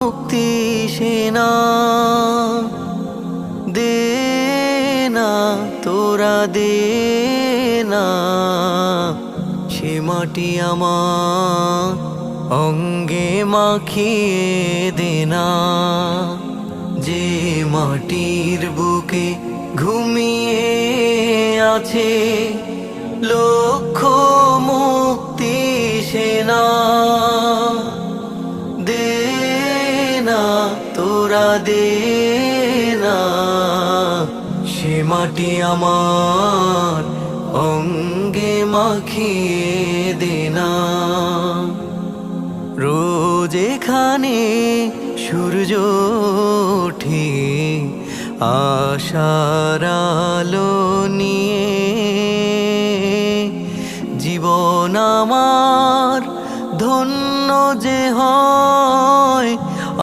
মুক্তি সেনা দে না তোরা দে না, সে মাটি আমার অঙ্গে মাখিয়ে দে না। যে মাটির বুকে ঘুমিয়ে আছে লক্ষ মুক্তি সেনা, দে না তোরা দে না, সে মাটি আমার অঙ্গে মাখিয়ে দে না। রোজ এখানে সূর্য ওঠে আশার আলো নিয়ে, জীবন আমার ধন্য যে হয়